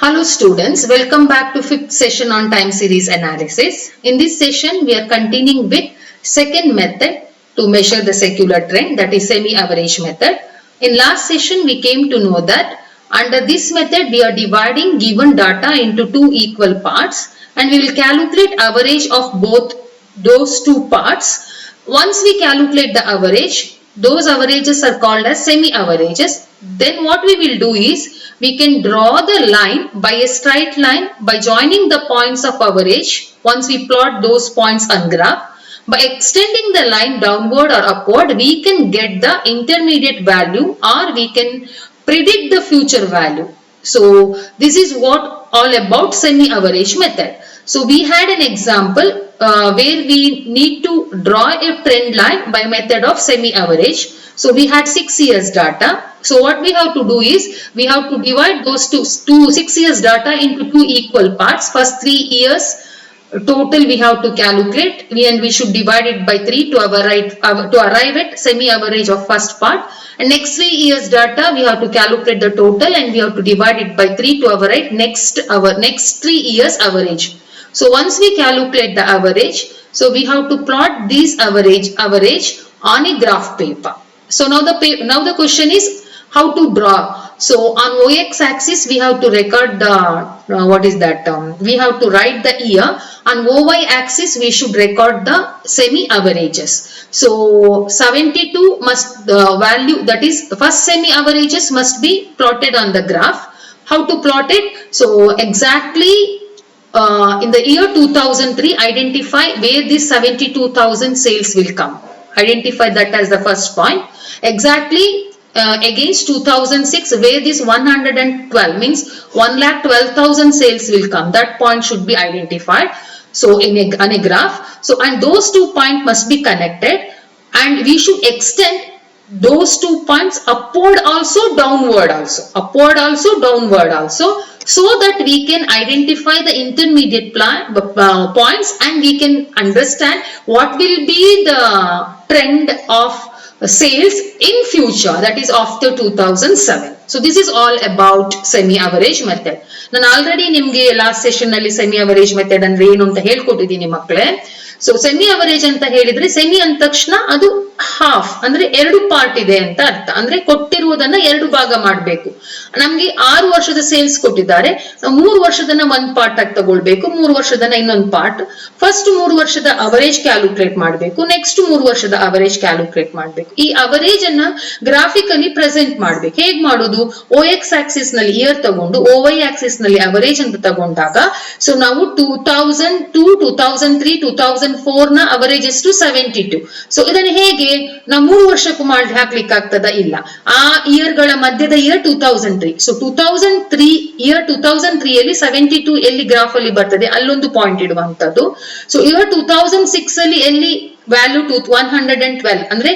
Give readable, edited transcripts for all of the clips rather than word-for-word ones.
Hello students, welcome back to fifth session on time series analysis. In this session, we are continuing with second method to measure the secular trend, that is semi-average method. In last session, we came to know that under this method, we are dividing given data into two equal parts and we will calculate average of both those two parts. Once we calculate the average, those averages are called as semi-averages. Then what we will do is, we can draw the line by a straight line by joining the points of average once we plot those points on graph. By extending the line downward or upward, we can get the intermediate value or we can predict the future value. So this is what all about semi-average method. So we had an example where we need to draw a trend line by method of semi-average. So we had 6 years data. So what we have to do is, we have to divide those 6 years data into two equal parts. First 3 years total we have to calculate and we should divide it by 3 to arrive at semi-average of first part. And next 3 years data we have to calculate the total and we have to divide it by 3 to arrive next 3 years average. So once we calculate the average, so we have to plot this average on a graph paper. So now the question is how to draw. So on OX axis we have to record the we have to write the year. On OY axis we should record the semi-averages. So 72 must value, that is first semi-averages must be plotted on the graph. How to plot it? So exactly in the year 2003, identify where this 72,000 sales will come. Identify that as the first point. Exactly against 2006, where this 112 means 1,12,000 sales will come. That point should be identified. So on a graph. So and those 2 points must be connected and we should extend those 2 points upward also, downward also, upward also, downward also, so that we can identify the intermediate points and we can understand what will be the trend of sales in future, that is after 2007. So this is all about semi-average method. ನಾನು already ನಿಮಗೆ last session ನಲ್ಲಿ semi average method ಅಂದ್ರೆ ಏನು ಅಂತ ಹೇಳ್ಕೊಟ್ಟಿದ್ದೀನಿ ಮಕ್ಕಳೇ. So semi average ಅಂತ ಹೇಳಿದ್ರೆ, semi ಅಂದ ತಕ್ಷಣ ಅದು ಹಾಫ್ ಅಂದ್ರೆ 2 ಪಾರ್ಟ್ ಇದೆ ಅಂತ ಅರ್ಥ. ಅಂದ್ರೆ ಕೊಟ್ಟಿರುವುದನ್ನ 2 ಭಾಗ ಮಾಡಬೇಕು. ನಮ್ಗೆ 6 ವರ್ಷದ ಸೇಲ್ಸ್ ಕೊಟ್ಟಿದ್ದಾರೆ, 3 ವರ್ಷದನ್ನ 1 ಪಾರ್ಟ್ ಆಗಿ ತಗೊಳ್ಬೇಕು, 3 ವರ್ಷದನ್ನ ಇನ್ನೊಂದು ಪಾರ್ಟ್. ಫಸ್ಟ್ 3 ವರ್ಷದ ಅವರೇಜ್ ಕ್ಯಾಲ್ಕುಲೇಟ್ ಮಾಡಬೇಕು, ನೆಕ್ಸ್ಟ್ 3 ವರ್ಷದ ಅವರೇಜ್ ಕ್ಯಾಲ್ಕುಲೇಟ್ ಮಾಡಬೇಕು. ಈ ಅವರೇಜ್ ಅನ್ನ ಗ್ರಾಫಿಕಲಿ ಪ್ರೆಸೆಂಟ್ ಮಾಡ್ಬೇಕು. ಹೇಗ್ ಮಾಡೋದು? OX ಆಕ್ಸಿಸ್ ನಲ್ಲಿ ಇಯರ್ ತಗೊಂಡು OY ಆಕ್ಸಿಸ್ ನಲ್ಲಿ ಅವರೇಜ್ ಅಂತ ತಗೊಂಡಾಗ, ಸೊ ನಾವು 2002, 2003, 2004 ನ ಅವರೇಜ್ ಎಷ್ಟು 72. ಸೊ ಇದನ್ನು ಹೇಗೆ ನಾವು 3 ವರ್ಷಕ್ಕೂ ಮಾಡಿ ಹಾಕ್ಲಿಕ್ಕೆ ಆಗ್ತದ? ಇಲ್ಲ. ಆ ಇಯರ್ ಗಳ ಮಧ್ಯದ ಇಯರ್ 2003. ಸೊ 2003 ಯಲ್ಲಿ 72 ಎಲ್ಲಿ ಗ್ರಾಫ್ ಅಲ್ಲಿ ಬರ್ತದೆ ಅಲ್ಲೊಂದು ಪಾಯಿಂಟ್ ಇಡುವಂತದ್ದು. ಸೊ ಇಯರ್ 2006 ಅಲ್ಲಿ ಎಲ್ಲಿ ವ್ಯಾಲ್ಯೂ 112 ಅಂದ್ರೆ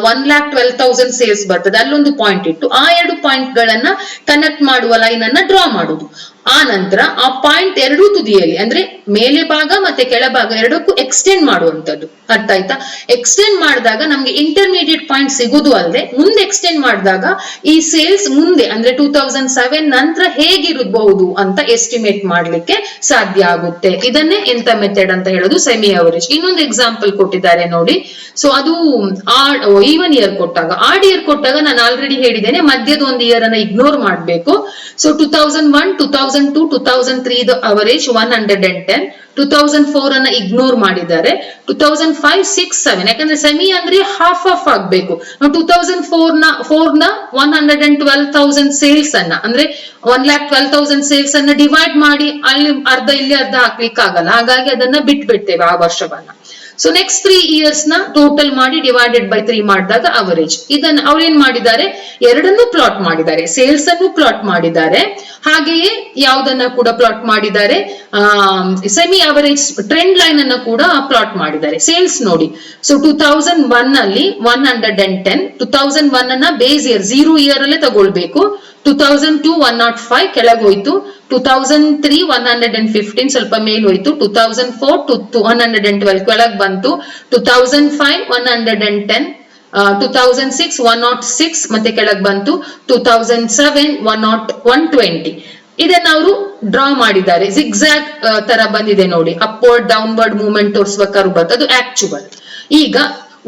1,12,000 ಸೇಲ್ಸ್ ಬರ್ತದೆ, ಅಲ್ಲೊಂದು ಪಾಯಿಂಟ್ ಇಟ್ಟು ಆ 2 ಪಾಯಿಂಟ್ ಗಳನ್ನ ಕನೆಕ್ಟ್ ಮಾಡುವ ಲೈನ್ ಅನ್ನ ಡ್ರಾ ಮಾಡುದು. ಆ ನಂತರ ಆ ಪಾಯಿಂಟ್ 2 ತುದಿಯಲ್ಲಿ ಅಂದ್ರೆ ಮೇಲೆ ಭಾಗ ಮತ್ತೆ ಕೆಳಭಾಗ ಎರಡಕ್ಕೂ ಎಕ್ಸ್ಟೆಂಡ್ ಮಾಡುವಂತದ್ದು. ಅರ್ಥ ಆಯ್ತಾ? ಎಕ್ಸ್ಟೆಂಡ್ ಮಾಡಿದಾಗ ನಮ್ಗೆ ಇಂಟರ್ಮೀಡಿಯೇಟ್ ಪಾಯಿಂಟ್ ಸಿಗುದು ಅಲ್ಲದೆ, ಮುಂದೆ ಎಕ್ಸ್ಟೆಂಡ್ ಮಾಡಿದಾಗ ಈ ಸೇಲ್ಸ್ ಮುಂದೆ ಅಂದ್ರೆ 2007 ನಂತರ ಹೇಗಿರಬಹುದು ಅಂತ ಎಸ್ಟಿಮೇಟ್ ಮಾಡ್ಲಿಕ್ಕೆ ಸಾಧ್ಯ ಆಗುತ್ತೆ. ಇದನ್ನೇ ಎಂತ ಮೆಥಡ್ ಅಂತ ಹೇಳೋದು? Semi average. ಇನ್ನೊಂದು ಎಕ್ಸಾಂಪಲ್ ಕೊಟ್ಟಿದ್ದಾರೆ ನೋಡಿ. ಸೊ ಅದು ಈವನ್ ಇಯರ್ ಕೊಟ್ಟಾಗ, ಆಡ್ ಇಯರ್ ಕೊಟ್ಟಾಗ ನಾನು ಆಲ್ರೆಡಿ ಹೇಳಿದ್ದೇನೆ, ಮಧ್ಯದ ಒಂದು ಇಯರ್ ಅನ್ನ ಇಗ್ನೋರ್ ಮಾಡಬೇಕು. ಸೊ 2001, 2002, 2003 ದ ಅವರೇಜ್ 110, 2004 ಅನ್ನ ಇಗ್ನೋರ್ ಮಾಡಿದ್ದಾರೆ. 2005, 6, 7 ಯಾಕಂದ್ರೆ ಸೆಮಿ ಅಂದ್ರೆ ಹಾಫ್ ಆಫ್ ಆಗ್ಬೇಕು. 2004 ನ 112,000 ಸೇಲ್ಸ್ ಅನ್ನ ಅಂದ್ರೆ 1,12,000 ಸೇಲ್ಸ್ ಅನ್ನ ಡಿವೈಡ್ ಮಾಡಿ ಅಲ್ಲಿ ಅರ್ಧ ಇಲ್ಲಿ ಅರ್ಧ ಹಾಕ್ಲಿಕ್ಕೆ ಆಗಲ್ಲ, ಹಾಗಾಗಿ ಅದನ್ನ ಬಿಟ್ಬಿಡ್ತೇವೆ ಆ ವರ್ಷವನ್ನ. ಸೊ ನೆಕ್ಸ್ಟ್ 3 ಇಯರ್ಸ್ ನ ಟೋಟಲ್ ಮಾಡಿ ಡಿವೈಡೆಡ್ ಬೈ 3 ಮಾಡಿದಾಗ ಅವರೇಜ್. ಇದನ್ನ ಅವ್ರು ಏನ್ ಮಾಡಿದ್ದಾರೆ? ಎರಡನ್ನೂ ಪ್ಲಾಟ್ ಮಾಡಿದ್ದಾರೆ. ಸೇಲ್ಸ್ ಅನ್ನು ಪ್ಲಾಟ್ ಮಾಡಿದ್ದಾರೆ, ಹಾಗೆಯೇ ಯಾವುದನ್ನ ಕೂಡ ಪ್ಲಾಟ್ ಮಾಡಿದ್ದಾರೆ, ಸೆಮಿ ಅವರೇಜ್ ಟ್ರೆಂಡ್ ಲೈನ್ ಅನ್ನ ಕೂಡ ಪ್ಲಾಟ್ ಮಾಡಿದ್ದಾರೆ. ಸೇಲ್ಸ್ ನೋಡಿ. ಸೊ 2001 ನಲ್ಲಿ 110, 2001 ಅನ್ನ ಬೇಸ್ ಇಯರ್ 0 ಇಯರ್ ಅಲ್ಲೇ ತಗೊಳ್ಬೇಕು. 2002 105 ಕೆಳಗೋಯ್ತು, 2003 115 ಸ್ವಲ್ಪ ಮೇಲ್ ಹೋಯ್ತು, 2004 112 ಕೆಳಗ್ ಬಂತು, 2005 110, 2006 106 ಮತ್ತೆ ಕೆಳಗೆ ಬಂತು, 2007 120. ಇದನ್ನ ಅವರು ಡ್ರಾ ಮಾಡಿದ್ದಾರೆ. ಜಿಗ್ಜಾಗ್ ತರ ಬಂದಿದೆ ನೋಡಿ, ಅಪ್ವರ್ಡ್ ಡೌನ್ವರ್ಡ್ ಮೂವ್ಮೆಂಟ್ ತೋರಿಸುವ ಕರ್ವ್ ಬರ್ತದೆ, ಅದು ಆಕ್ಚುವಲ್. ಈಗ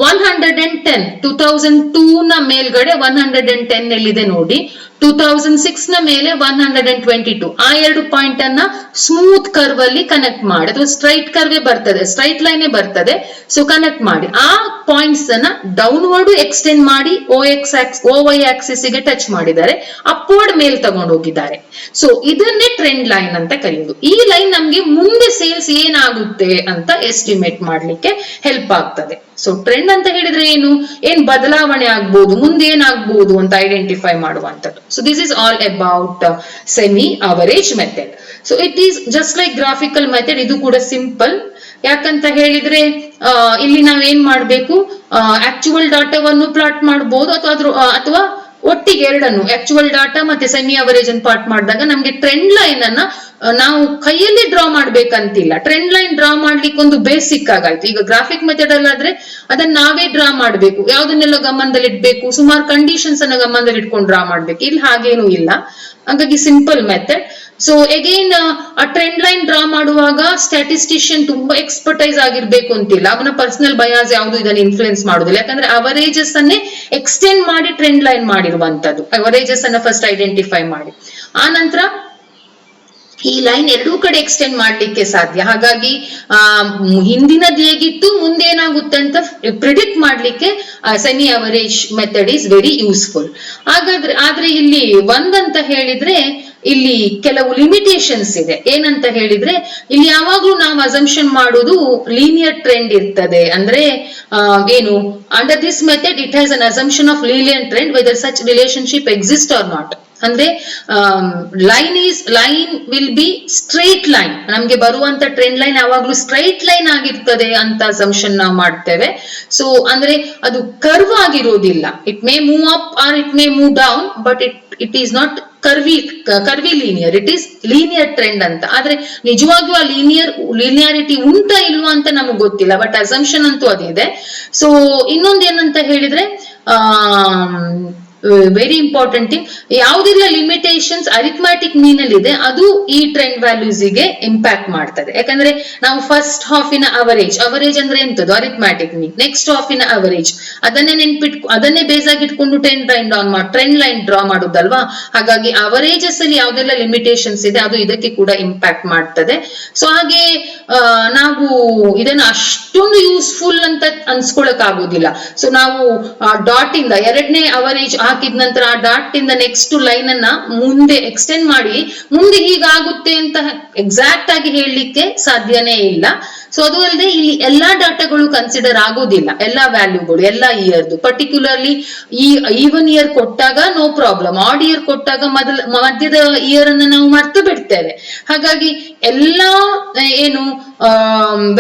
110 2002 ನ ಮೇಲ್ಗಡೆ 110 ಎಲ್ಲಿದೆ ನೋಡಿ, 2006 ನ ಮೇಲೆ 122. ಆ 2 ಪಾಯಿಂಟ್ ಅನ್ನ ಸ್ಮೂತ್ ಕರ್ವ್ ಅಲ್ಲಿ ಕನೆಕ್ಟ್ ಮಾಡಿ, ಅಥವಾ ಸ್ಟ್ರೈಟ್ ಕರ್ವೇ ಬರ್ತದೆ, ಸ್ಟ್ರೈಟ್ ಲೈನ್ ಬರ್ತದೆ. ಸೊ ಕನೆಕ್ಟ್ ಮಾಡಿ ಆ ಪಾಯಿಂಟ್ಸ್ ಅನ್ನ ಡೌನ್ವರ್ಡ್ ಎಕ್ಸ್ಟೆಂಡ್ ಮಾಡಿ OY ಆಕ್ಸಿಸ್ ಗೆ ಟಚ್ ಮಾಡಿದ್ದಾರೆ, ಅಪ್ವರ್ಡ್ ಮೇಲ್ ತಗೊಂಡು ಹೋಗಿದ್ದಾರೆ. ಸೊ ಇದನ್ನೇ ಟ್ರೆಂಡ್ ಲೈನ್ ಅಂತ ಕರೆಯುವುದು. ಈ ಲೈನ್ ನಮ್ಗೆ ಮುಂದೆ ಸೇಲ್ಸ್ ಏನಾಗುತ್ತೆ ಅಂತ ಎಸ್ಟಿಮೇಟ್ ಮಾಡ್ಲಿಕ್ಕೆ ಹೆಲ್ಪ್ ಆಗ್ತದೆ. ಸೊ ಟ್ರೆಂಡ್ ಅಂತ ಹೇಳಿದ್ರೆ ಏನ್ ಬದಲಾವಣೆ ಆಗ್ಬಹುದು, ಮುಂದೆ ಏನಾಗ್ಬಹುದು ಅಂತ ಐಡೆಂಟಿಫೈ ಮಾಡುವಂತದ್ದು. So this is all about semi average method. So it is just like graphical method. ಇದು ಕೂಡ ಸಿಂಪಲ್. ಯಾಕಂತ ಹೇಳಿದ್ರೆ ಇಲ್ಲಿ ನಾವ್ ಏನ್ ಮಾಡ್ಬೇಕು, ಆಕ್ಚುವಲ್ ಡಾಟಾವನ್ನು ಪ್ಲಾಟ್ ಮಾಡಬಹುದು, ಅಥವಾ ಒಟ್ಟಿಗೆ ಎರಡನ್ನು, ಆಕ್ಚುವಲ್ ಡಾಟಾ ಮತ್ತೆ ಸೆಮಿ ಅವರೇಜ್ ಅನ್ನು ಪ್ಲಾಟ್ ಮಾಡಿದಾಗ ನಮ್ಗೆ ಟ್ರೆಂಡ್ ಲೈನ್ ಅನ್ನ ನಾವು ಕೈಯಲ್ಲಿ ಡ್ರಾ ಮಾಡ್ಬೇಕಂತಿಲ್ಲ. ಟ್ರೆಂಡ್ ಲೈನ್ ಡ್ರಾ ಮಾಡ್ಲಿಕ್ಕೆ ಒಂದು ಬೇಸಿಕ್ ಆಗಾಯ್ತು. ಈಗ ಗ್ರಾಫಿಕ್ ಮೆಥಡ್ ಅಲ್ಲಾದ್ರೆ ಅದನ್ನ ನಾವೇ ಡ್ರಾ ಮಾಡ್ಬೇಕು, ಯಾವ್ದನ್ನೆಲ್ಲ ಗಮನದಲ್ಲಿ ಇಡ್ಬೇಕು, ಸುಮಾರು ಕಂಡೀಷನ್ಸ್ ಅನ್ನ ಗಮನದಲ್ಲಿ ಇಟ್ಕೊಂಡು ಡ್ರಾ ಮಾಡ್ಬೇಕು. ಇಲ್ಲಿ ಹಾಗೇನು ಇಲ್ಲ, ಹಾಗಾಗಿ ಸಿಂಪಲ್ ಮೆಥಡ್. ಸೊ ಅಗೈನ್ ಆ ಟ್ರೆಂಡ್ ಲೈನ್ ಡ್ರಾ ಮಾಡುವಾಗ ಸ್ಟ್ಯಾಟಿಸ್ಟಿಷಿಯನ್ ತುಂಬಾ ಎಕ್ಸ್ಪರ್ಟೈಸ್ ಆಗಿರ್ಬೇಕು ಅಂತಿಲ್ಲ, ಅವನ ಪರ್ಸನಲ್ ಬಯಾಸ್ ಯಾವ್ದು ಇದನ್ನ ಇನ್ಫ್ಲುಯೆನ್ಸ್ ಮಾಡುದಿಲ್ಲ. ಯಾಕಂದ್ರೆ ಅವರೇಜಸ್ ಅನ್ನೇ ಎಕ್ಸ್ಟೆಂಡ್ ಮಾಡಿ ಟ್ರೆಂಡ್ ಲೈನ್ ಮಾಡಿರುವಂತದ್ದು. ಅವರೇಜಸ್ ಅನ್ನ ಫಸ್ಟ್ ಐಡೆಂಟಿಫೈ ಮಾಡಿ, ಆ ನಂತರ ಈ ಲೈನ್ ಎರಡೂ ಕಡೆ ಎಕ್ಸ್ಟೆಂಡ್ ಮಾಡ್ಲಿಕ್ಕೆ ಸಾಧ್ಯ. ಹಾಗಾಗಿ ಹಿಂದಿನದ್ದು ಹೇಗಿತ್ತು ಮುಂದೆ ಏನಾಗುತ್ತೆ ಅಂತ ಪ್ರಿಡಿಕ್ಟ್ ಮಾಡ್ಲಿಕ್ಕೆ semi average method is very useful. ಆದ್ರೆ ಇಲ್ಲಿ ಒಂದಂತ ಹೇಳಿದ್ರೆ ಇಲ್ಲಿ ಕೆಲವು ಲಿಮಿಟೇಷನ್ಸ್ ಇದೆ. ಏನಂತ ಹೇಳಿದ್ರೆ ಇಲ್ಲಿ ಯಾವಾಗ್ಲೂ ನಾವು ಅಸಂಪ್ಷನ್ ಮಾಡೋದು ಲೀನಿಯರ್ ಟ್ರೆಂಡ್ ಇರ್ತದೆ. ಅಂದ್ರೆ ಏನು, under this method it has an assumption of linear trend whether such relationship exist or not. ಅಂದ್ರೆ line will be straight line. ನಮ್ಗೆ ಬರುವಂತ ಟ್ರೆಂಡ್ ಲೈನ್ ಯಾವಾಗ್ಲೂ ಸ್ಟ್ರೈಟ್ ಲೈನ್ ಆಗಿರ್ತದೆ ಅಂತ ಅಸಂಪ್ಷನ್ ನಾವು ಮಾಡ್ತೇವೆ. ಸೊ ಅಂದ್ರೆ ಅದು ಕರ್ವ್ ಆಗಿರೋದಿಲ್ಲ. It may move up or it may move down, but it is not curvy linear, it is linear trend ಅಂತ. ಆದ್ರೆ ನಿಜವಾಗ್ಲೂ ಆ ಲೀನಿಯಾರಿಟಿ ಉಂಟಾ ಇಲ್ವಾ ಅಂತ ನಮಗ್ ಗೊತ್ತಿಲ್ಲ, ಬಟ್ ಅಸಂಪ್ಷನ್ ಅಂತೂ ಅದಿದೆ. ಸೊ ಇನ್ನೊಂದ್ ಏನಂತ ಹೇಳಿದ್ರೆ ವೆರಿ ಇಂಪಾರ್ಟೆಂಟ್ ಥಿಂಗ್, ಯಾವುದೆಲ್ಲ ಲಿಮಿಟೇಷನ್ಸ್ ಅರಿಥ್ಮ್ಯಾಟಿಕ್ ಮೀನ್ ಅಲ್ಲಿ ಇದೆ ಅದು ಈ ಟ್ರೆಂಡ್ ವ್ಯಾಲ್ಯೂಸ್ ಗೆ ಇಂಪ್ಯಾಕ್ಟ್ ಮಾಡ್ತದೆ. ಯಾಕಂದ್ರೆ ನಾವು ಫಸ್ಟ್ ಹಾಫಿನ ಅವರೇಜ್ ಅಂದ್ರೆ ಎಂತದ್ದು, ಅರಿಥ್ಮ್ಯಾಟಿಕ್ ಮೀನ್. ನೆಕ್ಸ್ಟ್ ಹಾಫಿನ ಅವರೇಜ್ ಅದನ್ನೇ ಬೇಸ್ ಆಗಿ ಇಟ್ಕೊಂಡು ಟ್ರೆಂಡ್ ಲೈನ್ ಡ್ರಾ ಮಾಡುದಲ್ವಾ. ಹಾಗಾಗಿ ಅವರೇಜಸ್ ಅಲ್ಲಿ ಯಾವ್ದೆಲ್ಲ ಲಿಮಿಟೇಷನ್ಸ್ ಇದೆ ಅದು ಇದಕ್ಕೆ ಕೂಡ ಇಂಪ್ಯಾಕ್ಟ್ ಮಾಡ್ತದೆ. ಸೊ ಹಾಗೆ ನಾವು ಇದನ್ನ ಅಷ್ಟೊಂದು ಯೂಸ್ಫುಲ್ ಅಂತ ಅನ್ಸ್ಕೊಳಕ್ ಆಗೋದಿಲ್ಲ. ಸೊ ನಾವು ಡಾಟ್ ಇಂದ ಎರಡನೇ ಅವರೇಜ್ ಹಾಕಿದ ನಂತರ ಆ ಡಾಟ್ ಇಂದ ನೆಕ್ಸ್ಟ್ ಲೈನ್ ಅನ್ನ ಮುಂದೆ ಎಕ್ಸ್ಟೆಂಡ್ ಮಾಡಿ ಮುಂದೆ ಹೀಗಾಗುತ್ತೆ ಅಂತ ಎಕ್ಸಾಕ್ಟ್ ಆಗಿ ಹೇಳಲಿಕ್ಕೆ ಸಾಧ್ಯನೇ ಇಲ್ಲ. ಸೊ ಅದು ಅಲ್ಲದೆ ಇಲ್ಲಿ ಎಲ್ಲಾ ಡಾಟಾಗಳು ಕನ್ಸಿಡರ್ ಆಗೋದಿಲ್ಲ, ಎಲ್ಲಾ ವ್ಯಾಲ್ಯೂಗಳು, ಎಲ್ಲಾ ಇಯರ್ದು. ಪರ್ಟಿಕ್ಯುಲರ್ಲಿ ಈ ಈವನ್ ಇಯರ್ ಕೊಟ್ಟಾಗ ನೋ ಪ್ರಾಬ್ಲಮ್, ಆಡ್ ಇಯರ್ ಕೊಟ್ಟಾಗ ಮಧ್ಯದ ಇಯರ್ ಅನ್ನ ನಾವು ಮರ್ತು ಬಿಡ್ತೇವೆ. ಹಾಗಾಗಿ ಎಲ್ಲಾ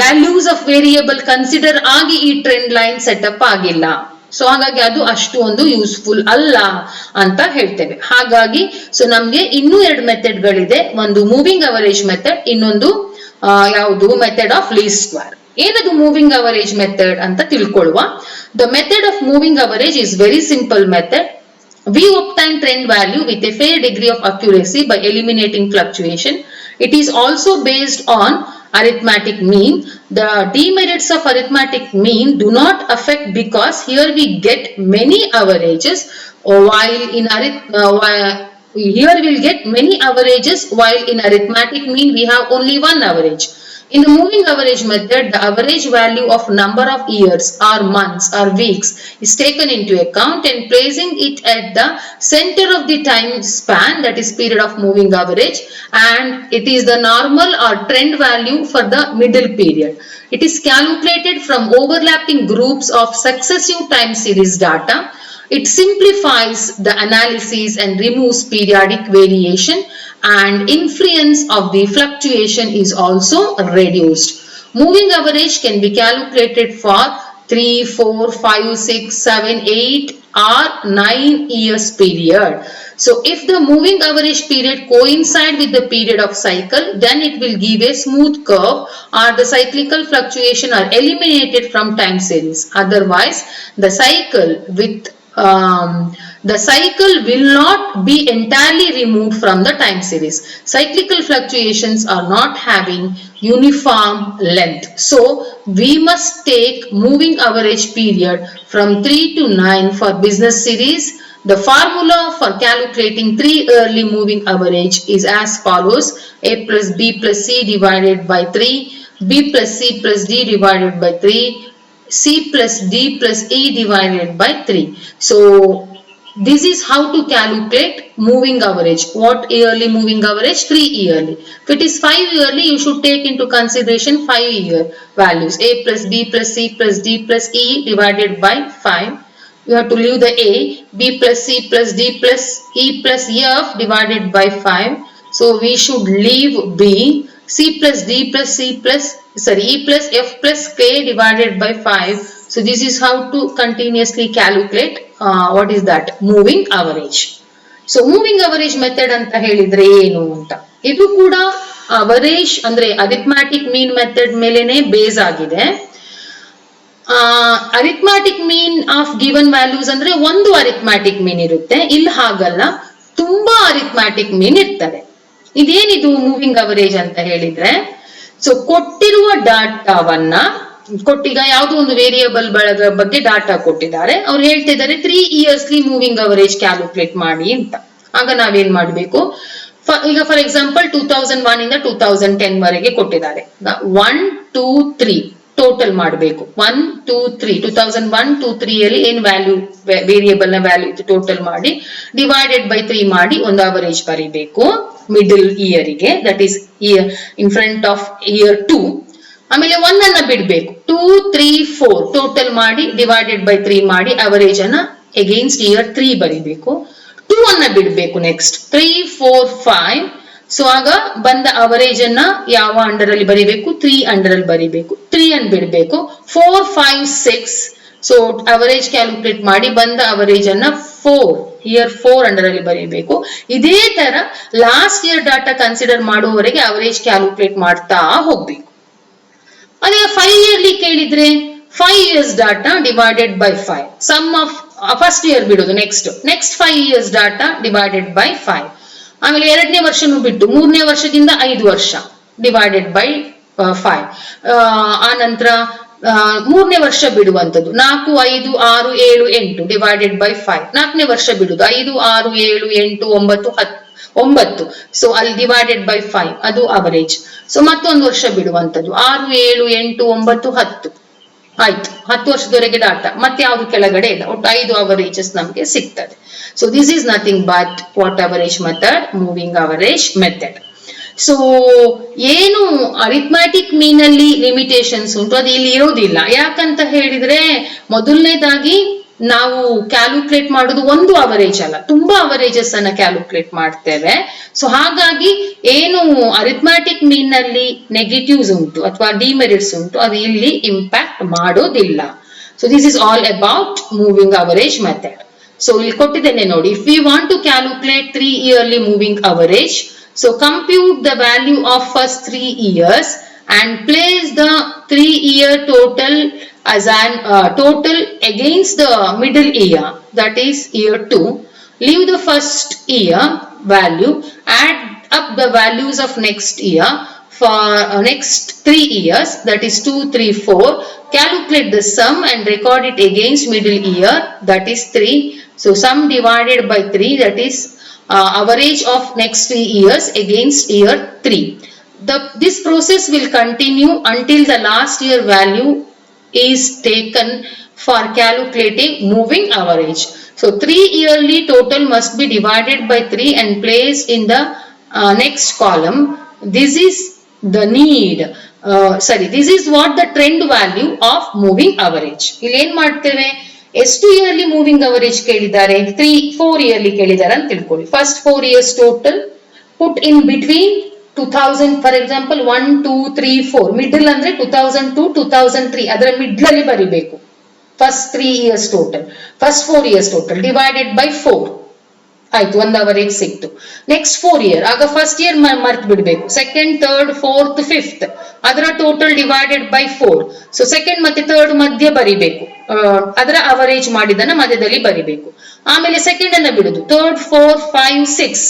ವ್ಯಾಲ್ಯೂಸ್ ಆಫ್ ವೇರಿಯಬಲ್ ಕನ್ಸಿಡರ್ ಆಗಿ ಈ ಟ್ರೆಂಡ್ ಲೈನ್ ಸೆಟಪ್ ಆಗಿಲ್ಲ. ಸೊ ಹಾಗಾಗಿ ಅದು ಅಷ್ಟು ಒಂದು ಯೂಸ್ಫುಲ್ ಅಲ್ಲ ಅಂತ ಹೇಳ್ತೇವೆ. ಹಾಗಾಗಿ ಸೊ ನಮ್ಗೆ ಇನ್ನೂ ಎರಡು ಮೆಥಡ್ ಗಳಿದೆ, ಒಂದು ಮೂವಿಂಗ್ ಅವರೇಜ್ ಮೆಥಡ್, ಇನ್ನೊಂದು ಯಾವುದು ಮೆಥಡ್ ಆಫ್ ಲೀಸ್ಟ್ ಸ್ಕ್ವೇರ್. ಏನದು ಮೂವಿಂಗ್ ಅವರೇಜ್ ಮೆಥಡ್ ಅಂತ ತಿಳ್ಕೊಳ್ಳುವ. The method of moving average is very simple method. We obtain trend value with a fair degree of accuracy by eliminating fluctuation. It is also based on arithmetic mean. The demerits of arithmetic mean do not affect because here we get many averages while in arithmetic mean we have only one average. In the moving average method, the average value of number of years or months or weeks is taken into account, and placing it at the center of the time span, that is period of moving average, and it is the normal or trend value for the middle period. It is calculated from overlapping groups of successive time series data. It simplifies the analysis and removes periodic variation, and influence of the fluctuation is also reduced. Moving average can be calculated for 3, 4, 5, 6, 7, 8 or 9 years period. So if the moving average period coincide with the period of cycle, then it will give a smooth curve, or the cyclical fluctuation are eliminated from time series. Otherwise, the cycle with the cycle will not be entirely removed from the time series. Cyclical fluctuations are not having uniform length. So we must take moving average period from 3 to 9 for business series. The formula for calculating 3 early moving average is as follows: A plus B plus C divided by 3, B plus C plus D divided by 3, C plus D plus E divided by 3. So this is how to calculate moving average. What yearly moving average? 3 yearly. If it is 5 yearly, you should take into consideration 5 year values. A plus B plus C plus D plus E divided by 5. You have to leave the A. B plus C plus D plus E plus F divided by 5. So we should leave B. C plus D plus C plus E plus F plus K divided by 5. So this is how to continuously calculate what is that moving average. So moving average method ಅಂತ ಹೇಳಿದ್ರೆ ಏನು ಅಂತ, ಇದು ಕೂಡ average ಅಂದ್ರೆ ಅರಿಥ್ಮ್ಯಾಟಿಕ್ ಮೀನ್ method ಮೇಲೆನೆ base ಆಗಿದೆ. ಅರಿಥ್ಮ್ಯಾಟಿಕ್ mean of given values ಅಂದ್ರೆ ಒಂದು ಅರಿಥ್ಮ್ಯಾಟಿಕ್ ಮೀನ್ ಇರುತ್ತೆ, ಇಲ್ಲಿ ಹಾಗಲ್ಲ, ತುಂಬಾ ಅರಿಥ್ಮ್ಯಾಟಿಕ್ ಮೀನ್ ಇರ್ತದೆ. ಇದೇನಿದು ಮೂವಿಂಗ್ ಅವರೇಜ್ ಅಂತ ಹೇಳಿದ್ರೆ, ಸೊ ಕೊಟ್ಟಿರುವ ಡಾಟಾವನ್ನ ಕೊಟ್ಟಿಗ ಯಾವುದೋ ಒಂದು ವೇರಿಯಬಲ್ ಬಗ್ಗೆ ಡಾಟಾ ಕೊಟ್ಟಿದ್ದಾರೆ, ಅವ್ರು ಹೇಳ್ತಿದ್ದಾರೆ 3 ಇಯರ್ಸ್ಲಿ ಮೂವಿಂಗ್ ಅವರೇಜ್ ಕ್ಯಾಲ್ಕುಲೇಟ್ ಮಾಡಿ ಅಂತ. ಆಗ ನಾವೇನ್ ಮಾಡ್ಬೇಕು, ಈಗ ಫಾರ್ ಎಕ್ಸಾಂಪಲ್ 2001 ಇಂದ 2010 ವರೆಗೆ ಕೊಟ್ಟಿದ್ದಾರೆ. 1, 2, 3 ಟೋಟಲ್ ಮಾಡಬೇಕು. 1, 2, 3 2001, 2, 3 ಅಲ್ಲಿ ಏನ್ ವ್ಯಾಲ್ಯೂ ವೇರಿಯಬಲ್ ನ ವ್ಯಾಲ್ಯೂ ಇತ್ತು ಟೋಟಲ್ ಮಾಡಿ ಡಿವೈಡೆಡ್ ಬೈ 3 ಮಾಡಿ ಒಂದು ಅವರೇಜ್ ಬರೀಬೇಕು ಮಿಡಲ್ ಇಯರ್ ಗೆ, that is in front of year 2. ಆಮೇಲೆ 1 ಅನ್ನ ಬಿಡ್ಬೇಕು. 2, 3, 4 ಟೋಟಲ್ ಮಾಡಿ ಡಿವೈಡೆಡ್ ಬೈ 3 ಮಾಡಿ ಅವರೇಜ್ ಅನ್ನ ಅಗೇನ್ಸ್ಟ್ ಇಯರ್ 3 ಬರೀಬೇಕು. 2 ಅನ್ನ ಬಿಡ್ಬೇಕು. ನೆಕ್ಸ್ಟ್ 3, 4, 5. ಸೊ ಆಗ ಬಂದ ಅವರೇಜ್ ಅನ್ನ ಯಾವ ಅಂಡರ್ ಅಲ್ಲಿ ಬರೀಬೇಕು? 3 ಅಂಡರ್ ಅಲ್ಲಿ ಬರೀಬೇಕು. 3 ಅನ್ನು ಬಿಡ್ಬೇಕು. 4, 5, 6. ಸೊ ಅವರೇಜ್ ಕ್ಯಾಲ್ಕುಲೇಟ್ ಮಾಡಿ ಬಂದ ಅವರೇಜ್ ಅನ್ನ ಇಯರ್ 4 ಅಂಡರ್ ಅಲ್ಲಿ ಬರೀಬೇಕು. ಇದೇ ತರ ಲಾಸ್ಟ್ ಇಯರ್ ಡಾಟಾ ಕನ್ಸಿಡರ್ ಮಾಡುವವರೆಗೆ ಅವರೇಜ್ ಕ್ಯಾಲ್ಕುಲೇಟ್ ಮಾಡ್ತಾ ಹೋಗ್ಬೇಕು. ಅದೇ 5 ಇಯರ್ಲಿ ಕೇಳಿದ್ರೆ 5 years data divided by 5. Sum of first year ಬಿಡೋದು. Next 5 years data divided by 5. ಆಮೇಲೆ 2ನೇ ವರ್ಷನೂ ಬಿಟ್ಟು 3ನೇ ವರ್ಷದಿಂದ 5 ವರ್ಷ ಡಿವೈಡೆಡ್ ಬೈ 5. ಆ ನಂತರ 3ನೇ ವರ್ಷ ಬಿಡುವಂತದ್ದು 4, 5, 6, 7, 8 ಡಿವೈಡೆಡ್ ಬೈ 5. 4ನೇ ವರ್ಷ ಬಿಡುದು 5, 6, 7, 8, 9, 10. ಸೊ ಅಲ್ಲಿ ಡಿವೈಡೆಡ್ ಬೈ 5 ಅದು ಅವರೇಜ್. ಸೊ ಮತ್ತೊಂದು ವರ್ಷ ಬಿಡುವಂತದ್ದು 6, 7, 8, 9, 10 ಆಯ್ತು. 10 ವರ್ಷದವರೆಗೆ ಡಾಟಾ ಮತ್ತೆ ಯಾವ್ದು ಕೆಳಗಡೆ ಇಲ್ಲ. ಒಟ್ಟು 5 ಅವರೇಜಸ್ ನಮ್ಗೆ ಸಿಗ್ತದೆ. So this is nothing but what average method, moving average method. So ಏನು ಅರಿಥ್ಮ್ಯಾಟಿಕ್ ಮೀನ್ ಅಲ್ಲಿ ಲಿಮಿಟೇಷನ್ಸ್ ಉಂಟು, ಅದು ಇಲ್ಲಿ ಇರೋದಿಲ್ಲ. ಯಾಕಂತ ಹೇಳಿದ್ರೆ ಮೊದಲನೇದಾಗಿ ನಾವು ಕ್ಯಾಲ್ಕುಲೇಟ್ ಮಾಡೋದು ಒಂದು ಅವರೇಜ್ ಅಲ್ಲ, ತುಂಬಾ ಅವರೇಜಸ್ ಅನ್ನ ಕ್ಯಾಲ್ಕುಲೇಟ್ ಮಾಡ್ತೇವೆ. ಸೊ ಹಾಗಾಗಿ ಏನು ಅರಿಥ್ಮ್ಯಾಟಿಕ್ ಮೀನ್ ನಲ್ಲಿ ನೆಗೆಟಿವ್ಸ್ ಉಂಟು ಅಥವಾ ಡಿಮೆರಿಟ್ಸ್ ಉಂಟು, ಅದು ಇಲ್ಲಿ ಇಂಪ್ಯಾಕ್ಟ್ ಮಾಡೋದಿಲ್ಲ. So this is all about moving average method. So ಇಲ್ಲಿ ಕೊಟ್ಟಿದ್ದೇನೆ ನೋಡಿ. If we want to calculate 3 yearly moving average, so compute the value of first 3 years and place the 3-year total as an total against the middle year, that is year 2. Leave the first year value, add up the values of next year for next 3 years, that is 2, 3, 4. Calculate the sum and record it against middle year, that is 3. So sum divided by 3, that is average of next 3 years against year 3. This process will continue until the last year value is taken for calculating moving average. So 3 yearly total must be divided by 3 and placed in the next column. This is the need. This is what the trend value of moving average. ಇಲ್ಲಿ ಏನ್ ಮಾಡ್ತೇವೆ, ಎಷ್ಟು yearly moving average ಕೇಳಿದ್ದಾರೆ? 4 yearly ಕೇಳಿದ್ದಾರೆ ಅಂತ ತಿಳ್ಕೊಳ್ಳಿ. First 4 years total put in between 2000 for example 1, 2, 3, 4. Middle ಅಂದ್ರೆ 2002, 2003 ಅದರ ಮಿಡ್ಲ್ ಅಲ್ಲಿ ಬರಿಬೇಕು. First 3 years total, first 4 years total divided by 4. ಆಯ್ತು, ಒಂದು ಅವರೇಜ್ ಸಿಕ್ತು. ನೆಕ್ಸ್ಟ್ 4 ಇಯರ್, ಆಗ ಫಸ್ಟ್ ಇಯರ್ ಮರ್ತ್ ಬಿಡ್ಬೇಕು. ಸೆಕೆಂಡ್, ಥರ್ಡ್, ಫೋರ್ತ್, ಫಿಫ್ತ್ ಅದರ total divided by 4. So second ಮತ್ತೆ ಥರ್ಡ್ ಮಧ್ಯ ಬರಿಬೇಕು, ಅದರ ಅವರೇಜ್ ಮಾಡಿದನ್ನ ಮಧ್ಯದಲ್ಲಿ ಬರಿಬೇಕು. ಆಮೇಲೆ ಸೆಕೆಂಡ್ ಅನ್ನ ಬಿಡುದು, ಥರ್ಡ್, 4, 5, 6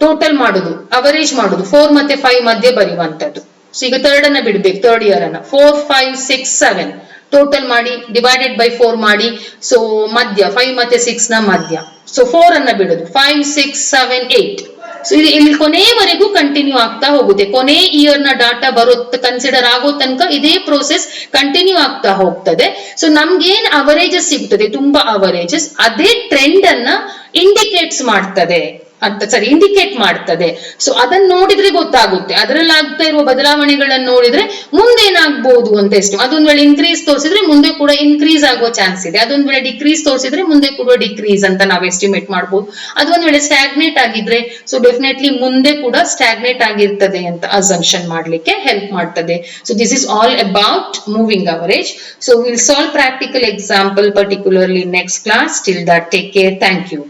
ಟೋಟಲ್ ಮಾಡುದು, ಅವರೇಜ್ ಮಾಡುದು, 4 ಮತ್ತೆ 5 ಮಧ್ಯೆ ಬರೆಯುವಂತದ್ದು. ಸೊ ಈಗ ಥರ್ಡ್ ಅನ್ನ ಬಿಡ್ಬೇಕು, ಥರ್ಡ್ ಇಯರ್ ಅನ್ನ 4, 5, 6, 7 ಟೋಟಲ್ ಮಾಡಿ ಡಿವೈಡೆಡ್ ಬೈ 4 ಮಾಡಿ. ಸೊ ಮಧ್ಯ 5 ಮತ್ತೆ 6 ನ ಮಧ್ಯ. ಸೊ 4 ಅನ್ನ ಬಿಡುದು, 5, 6, 7, 8. ಸೊ ಇದು ಇಲ್ಲಿ ಕೊನೆಯವರೆಗೂ ಕಂಟಿನ್ಯೂ ಆಗ್ತಾ ಹೋಗುತ್ತೆ. ಕೊನೆ ಇಯರ್ ನ ಡಾಟಾ ಬರೋ ಕನ್ಸಿಡರ್ ಆಗೋ ತನಕ ಇದೇ ಪ್ರೋಸೆಸ್ ಕಂಟಿನ್ಯೂ ಆಗ್ತಾ ಹೋಗ್ತದೆ. ಸೊ ನಮ್ಗೇನ್ ಅವರೇಜಸ್ ಸಿಗ್ತದೆ, ತುಂಬಾ ಅವರೇಜಸ್, ಅದೇ ಟ್ರೆಂಡ್ ಅನ್ನ ಇಂಡಿಕೇಟ್ಸ್ ಮಾಡ್ತದೆ ಇಂಡಿಕೇಟ್ ಮಾಡ್ತದೆ. ಸೊ ಅದನ್ನ ನೋಡಿದ್ರೆ ಗೊತ್ತಾಗುತ್ತೆ, ಅದರಲ್ಲಿ ಆಗ್ತಾ ಇರುವ ಬದಲಾವಣೆಗಳನ್ನ ನೋಡಿದ್ರೆ ಮುಂದೇನಾಗ್ಬಹುದು ಅಂತ ಎಷ್ಟು. ಅದೊಂದ್ ವೇಳೆ ಇನ್ಕ್ರೀಸ್ ತೋರಿಸಿದ್ರೆ ಮುಂದೆ ಕೂಡ ಇನ್ಕ್ರೀಸ್ ಆಗೋ ಚಾನ್ಸ್ ಇದೆ, ಅದೊಂದ್ ವೇಳೆ ಡಿಕ್ರೀಸ್ ತೋರಿಸಿದ್ರೆ ಮುಂದೆ ಕೂಡ ಡಿಕ್ರೀಸ್ ಅಂತ ನಾವು ಎಸ್ಟಿಮೇಟ್ ಮಾಡಬಹುದು. ಅದೊಂದ್ ವೇಳೆ ಸ್ಟಾಗ್ನೇಟ್ ಆಗಿದ್ರೆ ಸೊ ಡೆಫಿನೆಟ್ಲಿ ಮುಂದೆ ಕೂಡ ಸ್ಟಾಗ್ನೇಟ್ ಆಗಿರ್ತದೆ ಅಂತ ಅಸಂಪ್ಷನ್ ಮಾಡ್ಲಿಕ್ಕೆ ಹೆಲ್ಪ್ ಮಾಡ್ತದೆ. So this is all about moving average. So will solve practical example particularly next class. Till that, take care. Thank you.